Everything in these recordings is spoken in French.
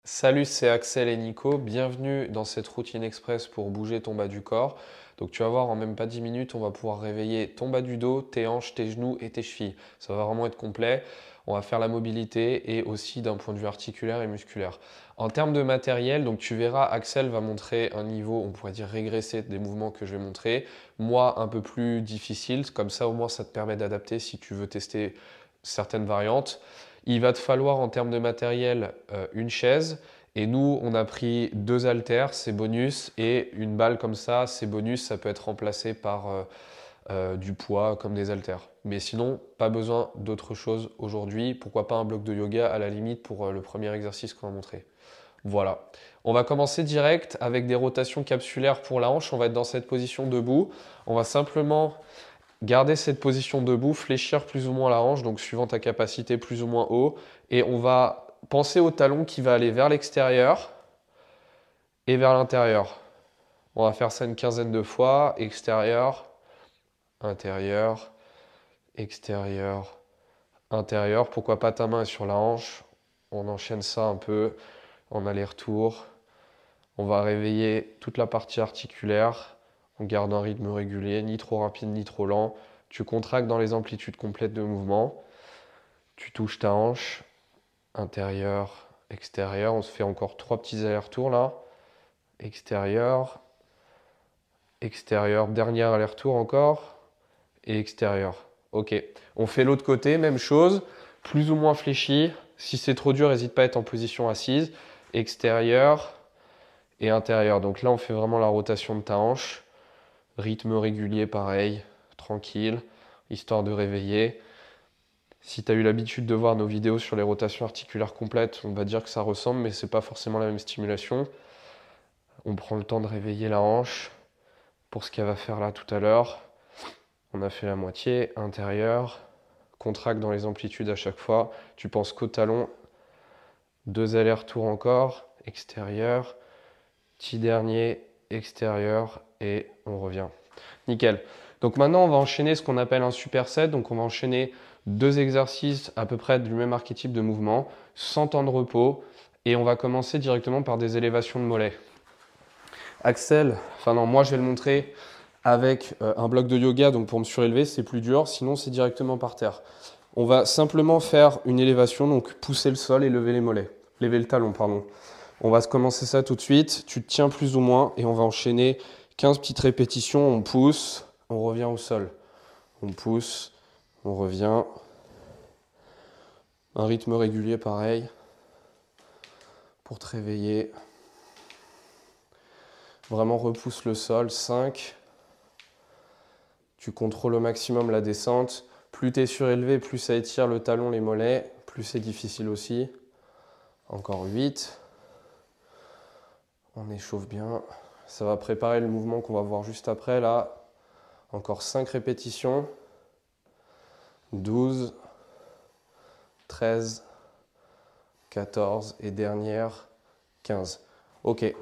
Salut, c'est Axel et Nico. Bienvenue dans cette routine express pour bouger ton bas du corps. Donc tu vas voir, en même pas 10 minutes, on va pouvoir réveiller ton bas du dos, tes hanches, tes genoux et tes chevilles. Ça va vraiment être complet. On va faire la mobilité et aussi d'un point de vue articulaire et musculaire. En termes de matériel, donc tu verras, Axel va montrer un niveau, on pourrait dire régressé des mouvements que je vais montrer. Moi, un peu plus difficile. Comme ça, au moins, ça te permet d'adapter si tu veux tester certaines variantes. Il va te falloir en termes de matériel une chaise. Et nous, on a pris deux haltères, c'est bonus, et une balle comme ça, c'est bonus, ça peut être remplacé par du poids comme des haltères. Mais sinon, pas besoin d'autre chose aujourd'hui. Pourquoi pas un bloc de yoga à la limite pour le premier exercice qu'on va montrer. Voilà. On va commencer direct avec des rotations capsulaires pour la hanche. On va être dans cette position debout. On va simplement garder cette position debout, fléchir plus ou moins la hanche, donc suivant ta capacité plus ou moins haut. Et on va penser au talon qui va aller vers l'extérieur et vers l'intérieur. On va faire ça une quinzaine de fois. Extérieur, intérieur, extérieur, intérieur. Pourquoi pas ta main est sur la hanche. On enchaîne ça un peu en aller-retour. On va réveiller toute la partie articulaire. On garde un rythme régulier, ni trop rapide ni trop lent. Tu contractes dans les amplitudes complètes de mouvement. Tu touches ta hanche, intérieur, extérieur. On se fait encore 3 petits allers-retours là. Extérieur, extérieur, dernier aller-retour encore. Et extérieur. Ok. On fait l'autre côté, même chose. Plus ou moins fléchi. Si c'est trop dur, n'hésite pas à être en position assise. Extérieur et intérieur. Donc là, on fait vraiment la rotation de ta hanche. Rythme régulier, pareil. Tranquille, histoire de réveiller. Si tu as eu l'habitude de voir nos vidéos sur les rotations articulaires complètes, on va dire que ça ressemble, mais ce n'est pas forcément la même stimulation. On prend le temps de réveiller la hanche pour ce qu'elle va faire là tout à l'heure. On a fait la moitié, intérieur, contracte dans les amplitudes à chaque fois. Tu penses qu'au talon, 2 allers-retours encore, extérieur, petit dernier, extérieur, et on revient. Nickel. Donc maintenant, on va enchaîner ce qu'on appelle un superset. Donc on va enchaîner 2 exercices à peu près du même archétype de mouvement, sans temps de repos. Et on va commencer directement par des élévations de mollets. Axel, enfin non, moi je vais le montrer avec un bloc de yoga. Donc pour me surélever, c'est plus dur. Sinon, c'est directement par terre. On va simplement faire une élévation, donc pousser le sol et lever les mollets. Lever le talon, pardon. On va commencer ça tout de suite. Tu te tiens plus ou moins et on va enchaîner 15 petites répétitions. On pousse, on revient au sol. On pousse, on revient. Un rythme régulier pareil pour te réveiller. Vraiment repousse le sol. 5. Tu contrôles au maximum la descente. Plus tu es surélevé, plus ça étire le talon, les mollets. Plus c'est difficile aussi. Encore 8. On échauffe bien. Ça va préparer le mouvement qu'on va voir juste après là. Encore 5 répétitions. 12, 13, 14 et dernière, 15. Ok.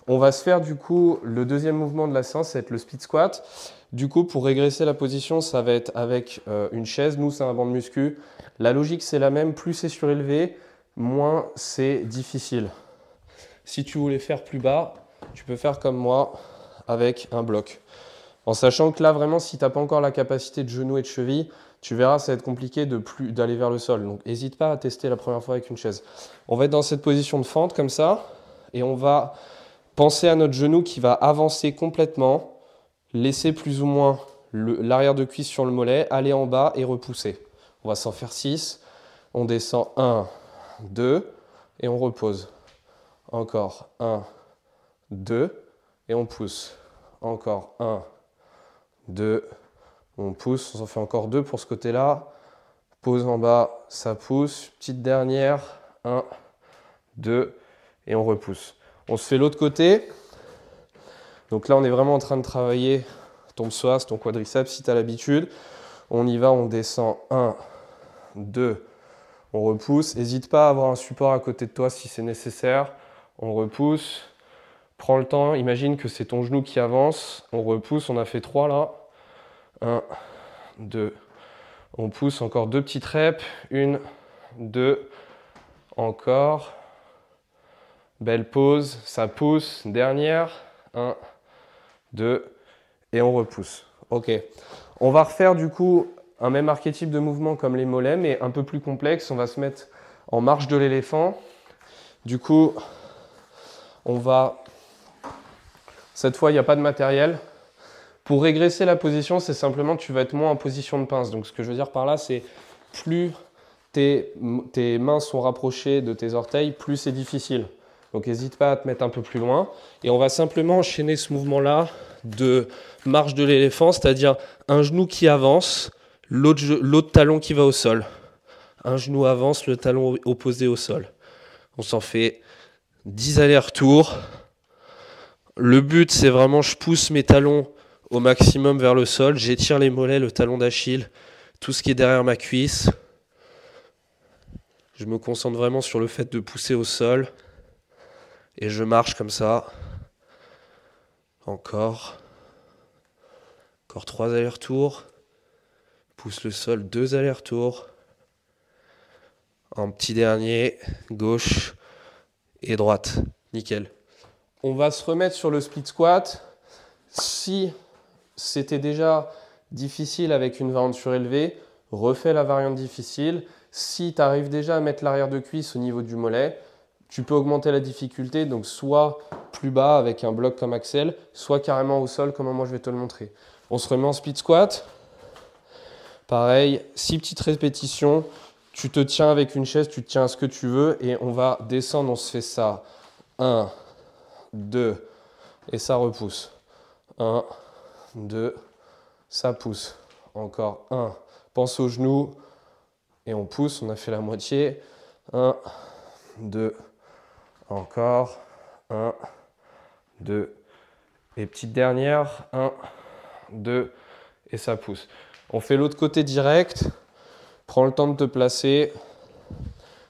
On va se faire du coup le deuxième mouvement de la séance, ça va être le split squat. Du coup, pour régresser la position, ça va être avec une chaise. Nous, c'est un banc de muscu. La logique, c'est la même. Plus c'est surélevé, moins c'est difficile. Si tu voulais faire plus bas, tu peux faire comme moi avec un bloc. En sachant que là, vraiment, si tu n'as pas encore la capacité de genou et de cheville, tu verras, ça va être compliqué d'aller vers le sol. Donc, n'hésite pas à tester la première fois avec une chaise. On va être dans cette position de fente comme ça. Et on va penser à notre genou qui va avancer complètement, laisser plus ou moins l'arrière de cuisse sur le mollet, aller en bas et repousser. On va s'en faire 6. On descend 1, 2 et on repose. Encore 1, 2 et on pousse. Encore 1, 2, on pousse, on s'en fait encore 2 pour ce côté-là. Pose en bas, ça pousse. Petite dernière, 1, 2, et on repousse. On se fait l'autre côté. Donc là, on est vraiment en train de travailler ton psoas, ton quadriceps, si tu as l'habitude. On y va, on descend, 1, 2, on repousse. N'hésite pas à avoir un support à côté de toi si c'est nécessaire. On repousse. Prends le temps, imagine que c'est ton genou qui avance. On repousse, on a fait 3 là. 1, 2, on pousse encore 2 petites reps, 1, 2, encore, Belle pause, ça pousse. Dernière. 1, 2, et on repousse. Ok. On va refaire du coup un même archétype de mouvement comme les mollets, mais un peu plus complexe. On va se mettre en marche de l'éléphant. Du coup, on va... Cette fois, il n'y a pas de matériel. Pour régresser la position, c'est simplement tu vas être moins en position de pince. Donc ce que je veux dire par là, c'est plus tes mains sont rapprochées de tes orteils, plus c'est difficile. Donc n'hésite pas à te mettre un peu plus loin. Et on va simplement enchaîner ce mouvement-là de marche de l'éléphant, c'est-à-dire un genou qui avance, l'autre talon qui va au sol. Un genou avance, le talon opposé au sol. On s'en fait 10 allers-retours. Le but, c'est vraiment je pousse mes talons au maximum vers le sol. J'étire les mollets, le talon d'Achille, tout ce qui est derrière ma cuisse. Je me concentre vraiment sur le fait de pousser au sol. Et je marche comme ça. Encore 3 allers-retours. Pousse le sol, 2 allers-retours. Un petit dernier, gauche et droite. Nickel. On va se remettre sur le split squat. Si c'était déjà difficile avec une variante surélevée, refais la variante difficile. Si tu arrives déjà à mettre l'arrière de cuisse au niveau du mollet, tu peux augmenter la difficulté, donc soit plus bas avec un bloc comme Axel, soit carrément au sol comme moi je vais te le montrer. On se remet en split squat. Pareil, 6 petites répétitions. Tu te tiens avec une chaise, tu te tiens à ce que tu veux et on va descendre, on se fait ça. 1, 2, et ça repousse. 1, 2, ça pousse. Encore 1. Pense aux genoux et on pousse, on a fait la moitié. 1, 2, encore. 1, 2, et petite dernière. 1, 2, et ça pousse. On fait l'autre côté direct. Prends le temps de te placer.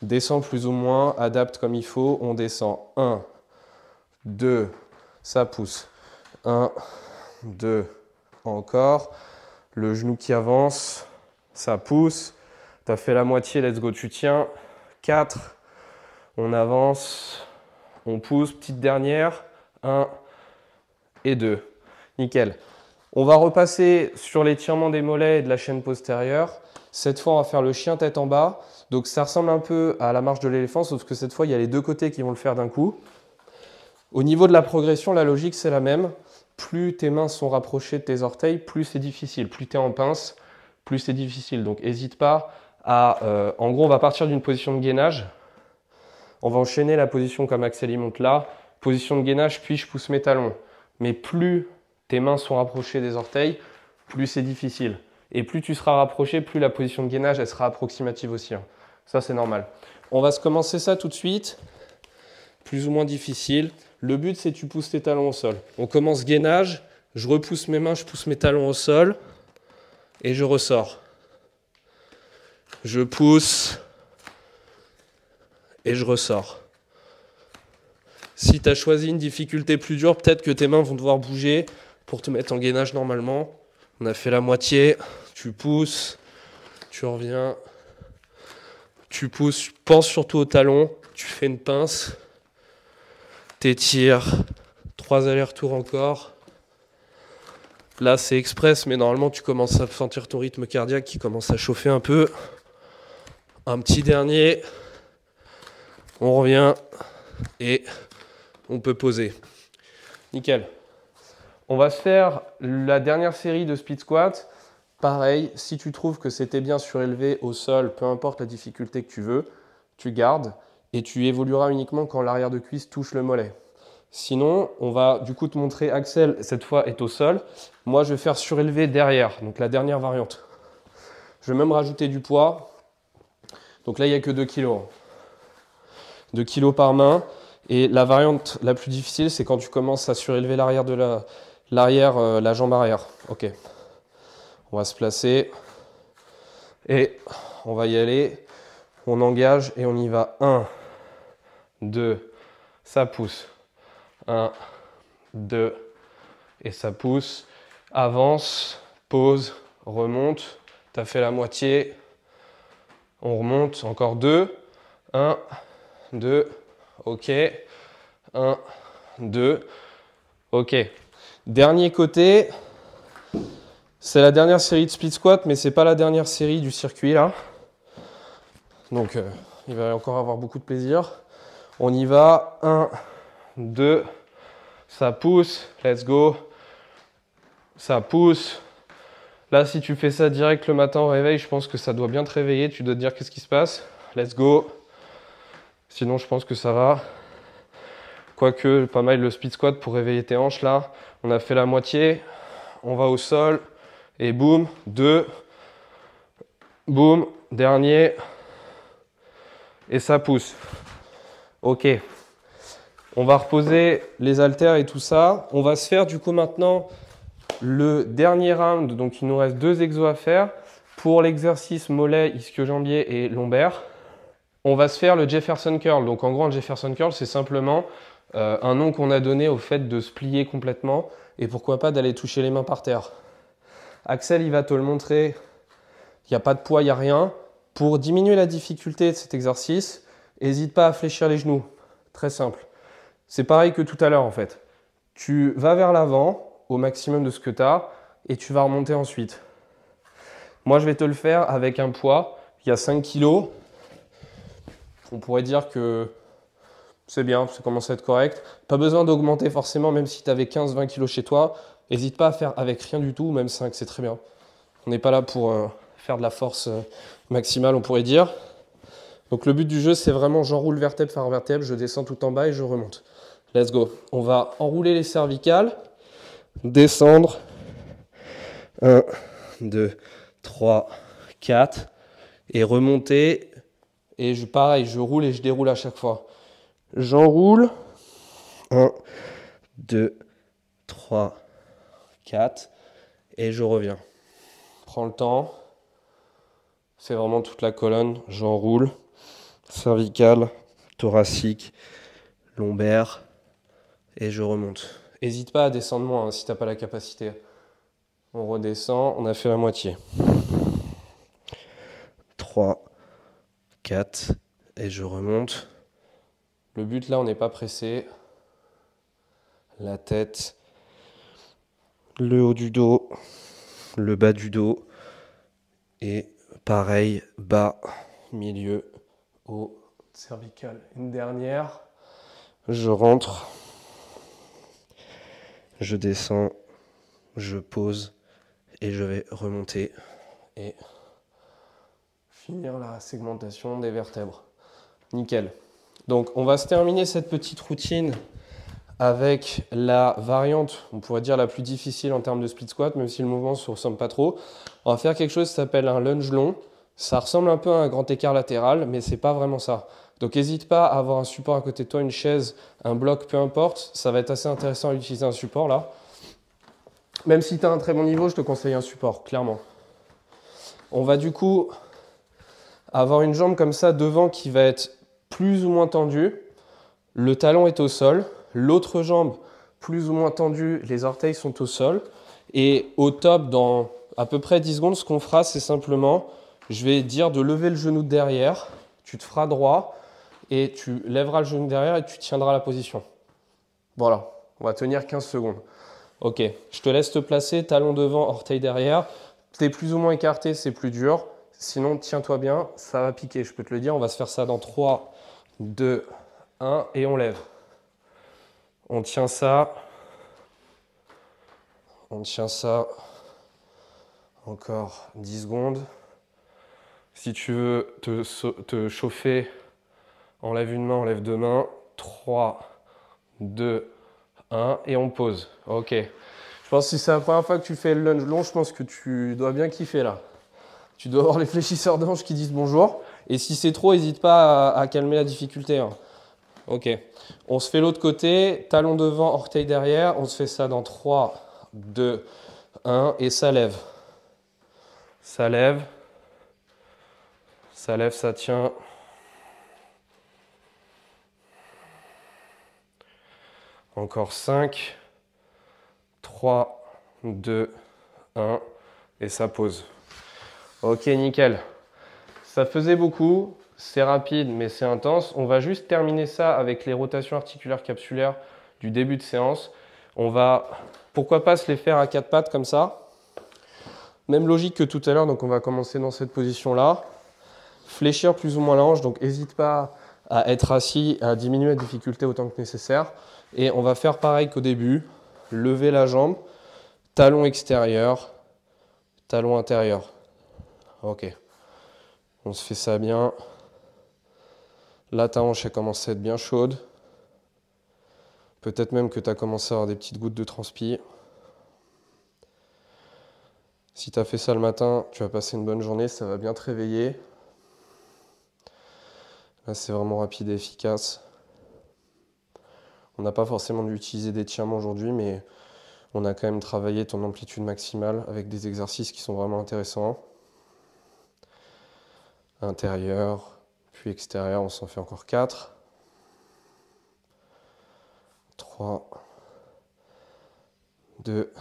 Descends plus ou moins, adapte comme il faut. On descend. 1, 2, ça pousse. 1, 2, encore. Le genou qui avance, ça pousse. Tu as fait la moitié, let's go, tu tiens. 4, on avance, on pousse, petite dernière. 1 et 2. Nickel. On va repasser sur l'étirement des mollets et de la chaîne postérieure. Cette fois, on va faire le chien tête en bas. Donc ça ressemble un peu à la marche de l'éléphant, sauf que cette fois, il y a les deux côtés qui vont le faire d'un coup. Au niveau de la progression, la logique, c'est la même. Plus tes mains sont rapprochées de tes orteils, plus c'est difficile. Plus tu es en pince, plus c'est difficile. Donc n'hésite pas à... en gros, on va partir d'une position de gainage. On va enchaîner la position comme Axel y monte là. Position de gainage, puis je pousse mes talons. Mais plus tes mains sont rapprochées des orteils, plus c'est difficile. Et plus tu seras rapproché, plus la position de gainage, elle sera approximative aussi. Hein. Ça, c'est normal. On va se commencer ça tout de suite. Plus ou moins difficile. Le but, c'est que tu pousses tes talons au sol. On commence gainage. Je repousse mes mains, je pousse mes talons au sol. Et je ressors. Je pousse. Et je ressors. Si tu as choisi une difficulté plus dure, peut-être que tes mains vont devoir bouger pour te mettre en gainage normalement. On a fait la moitié. Tu pousses. Tu reviens. Tu pousses. Pense surtout au talon. Tu fais une pince. T'étires. 3 allers-retours encore. Là, c'est express, mais normalement, tu commences à sentir ton rythme cardiaque qui commence à chauffer un peu. Un petit dernier. On revient. Et on peut poser. Nickel. On va se faire la dernière série de split squat. Pareil, si tu trouves que c'était bien surélevé au sol, peu importe la difficulté que tu veux, tu gardes et tu évolueras uniquement quand l'arrière de cuisse touche le mollet. Sinon, on va du coup te montrer Axel, cette fois est au sol. Moi, je vais faire surélevé derrière, donc la dernière variante. Je vais même rajouter du poids. Donc là, il n'y a que 2 kg. 2 kg par main. Et la variante la plus difficile, c'est quand tu commences à surélever l'arrière de la jambe arrière. Ok. On va se placer. Et on va y aller. On engage et on y va. 1, 2, ça pousse. 1, 2, et ça pousse. Avance, pause, remonte. Tu as fait la moitié. On remonte. Encore 2. 1, 2, ok. 1, 2. Ok. Dernier côté. C'est la dernière série de split squat, mais c'est pas la dernière série du circuit là. Donc il va encore avoir beaucoup de plaisir. On y va. 1, 2. Ça pousse. Let's go. Ça pousse. Là, si tu fais ça direct le matin au réveil, je pense que ça doit bien te réveiller. Tu dois te dire qu'est-ce qui se passe. Let's go. Sinon, je pense que ça va. Quoique, pas mal le split squat pour réveiller tes hanches là. On a fait la moitié. On va au sol. Et boum. 2. Boum. Dernier. Et ça pousse. Ok. On va reposer les haltères et tout ça. On va se faire du coup maintenant le dernier round. Donc il nous reste 2 exos à faire. Pour l'exercice mollet, ischio-jambier et lombaire, on va se faire le Jefferson Curl. Donc en gros, un Jefferson Curl, c'est simplement un nom qu'on a donné au fait de se plier complètement et pourquoi pas d'aller toucher les mains par terre. Axel, il va te le montrer. Il n'y a pas de poids, il n'y a rien. Pour diminuer la difficulté de cet exercice, n'hésite pas à fléchir les genoux. Très simple. C'est pareil que tout à l'heure en fait. Tu vas vers l'avant au maximum de ce que tu as et tu vas remonter ensuite. Moi, je vais te le faire avec un poids. Il y a 5 kg. On pourrait dire que c'est bien, ça commence à être correct. Pas besoin d'augmenter forcément, même si tu avais 15-20 kg chez toi. N'hésite pas à faire avec rien du tout, même 5, c'est très bien. On n'est pas là pour faire de la force maximale, on pourrait dire. Donc le but du jeu, c'est vraiment j'enroule vertèbre par vertèbre, je descends tout en bas et je remonte. Let's go. On va enrouler les cervicales, descendre. 1, 2, 3, 4. Et remonter. Et pareil, je roule et je déroule à chaque fois. J'enroule. 1, 2, 3, 4. Et je reviens. Prends le temps. C'est vraiment toute la colonne. J'enroule. Cervicale, thoracique, lombaire. Et je remonte. N'hésite pas à descendre moins si tu n'as pas la capacité. On redescend. On a fait la moitié. 3, 4. Et je remonte. Le but là, on n'est pas pressé. La tête, le haut du dos, le bas du dos. Et pareil, bas, milieu, haut, cervical. Une dernière. Je rentre. Je descends. Je pose. Et je vais remonter. Et finir la segmentation des vertèbres. Nickel. Donc on va se terminer cette petite routine avec la variante, on pourrait dire la plus difficile en termes de split squat, même si le mouvement ne se ressemble pas trop. On va faire quelque chose qui s'appelle un lunge long. Ça ressemble un peu à un grand écart latéral, mais c'est pas vraiment ça. Donc n'hésite pas à avoir un support à côté de toi, une chaise, un bloc, peu importe. Ça va être assez intéressant d'utiliser un support là. Même si tu as un très bon niveau, je te conseille un support, clairement. On va du coup avoir une jambe comme ça devant qui va être plus ou moins tendue. Le talon est au sol. L'autre jambe plus ou moins tendue, les orteils sont au sol. Et au top, dans à peu près 10 secondes, ce qu'on fera, c'est simplement, je vais dire de lever le genou de derrière. Tu te feras droit et tu lèveras le genou derrière et tu tiendras la position. Voilà, on va tenir 15 secondes. Ok, je te laisse te placer, talon devant, orteil derrière. Tu es plus ou moins écarté, c'est plus dur. Sinon, tiens-toi bien, ça va piquer, je peux te le dire. On va se faire ça dans 3, 2, 1 et on lève. On tient ça. On tient ça. Encore 10 secondes. Si tu veux te chauffer, enlève une main, enlève deux mains. 3, 2, 1 et on pose. Ok. Je pense que si c'est la première fois que tu fais le lunge long, je pense que tu dois bien kiffer là. Tu dois avoir les fléchisseurs de hanches qui disent bonjour. Et si c'est trop, n'hésite pas à calmer la difficulté. Hein. Ok. On se fait l'autre côté, talon devant, orteil derrière. On se fait ça dans 3, 2, 1 et ça lève. Ça lève. Ça lève, ça tient. Encore 5, 3, 2, 1 et ça pose. Ok, nickel. Ça faisait beaucoup. c'est rapide, mais c'est intense. On va juste terminer ça avec les rotations articulaires capsulaires du début de séance. On va, pourquoi pas, se les faire à 4 pattes comme ça. Même logique que tout à l'heure, donc on va commencer dans cette position-là. Fléchir plus ou moins la hanche, donc n'hésite pas à être assis, à diminuer la difficulté autant que nécessaire. Et on va faire pareil qu'au début, lever la jambe, talon extérieur, talon intérieur. Ok, on se fait ça bien. Là, ta hanche, elle commence à être bien chaude. Peut-être même que tu as commencé à avoir des petites gouttes de transpi. Si tu as fait ça le matin, tu vas passer une bonne journée, ça va bien te réveiller. Là, c'est vraiment rapide et efficace. On n'a pas forcément dû utiliser d'étirement aujourd'hui, mais on a quand même travaillé ton amplitude maximale avec des exercices qui sont vraiment intéressants. Intérieur, puis extérieur, on s'en fait encore 4. 3, 2,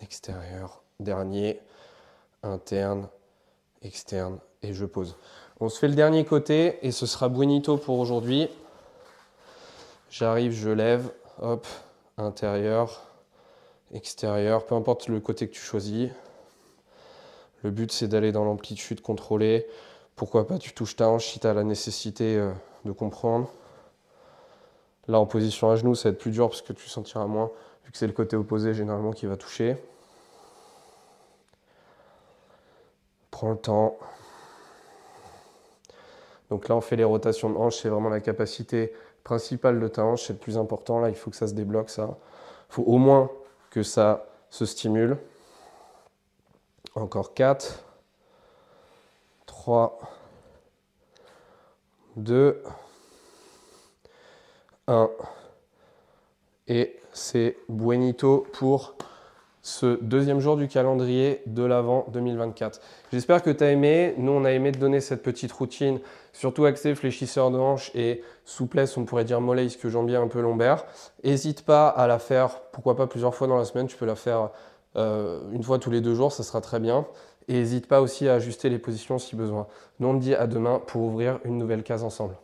extérieur, dernier, interne, externe, et je pose. On se fait le dernier côté, et ce sera buenito pour aujourd'hui. J'arrive, je lève, hop, intérieur, extérieur, peu importe le côté que tu choisis. Le but, c'est d'aller dans l'amplitude contrôlée. Pourquoi pas, tu touches ta hanche si tu as la nécessité de comprendre. Là, en position à genoux, ça va être plus dur parce que tu sentiras moins, vu que c'est le côté opposé généralement qui va toucher. Prends le temps. Donc là, on fait les rotations de hanche, c'est vraiment la capacité principale de ta hanche, c'est le plus important. Là, il faut que ça se débloque, ça. Il faut au moins que ça se stimule. Encore 4, 3, 2, 1. Et c'est buenito pour ce deuxième jour du calendrier de l'Avent 2024. J'espère que tu as aimé. Nous, on a aimé te donner cette petite routine, surtout axée fléchisseur de hanche et souplesse, on pourrait dire mollet ischio-jambier un peu lombaire. N'hésite pas à la faire, pourquoi pas plusieurs fois dans la semaine. Tu peux la faire une fois tous les 2 jours, ça sera très bien. Et n'hésite pas aussi à ajuster les positions si besoin. Nous, on te dit à demain pour ouvrir une nouvelle case ensemble.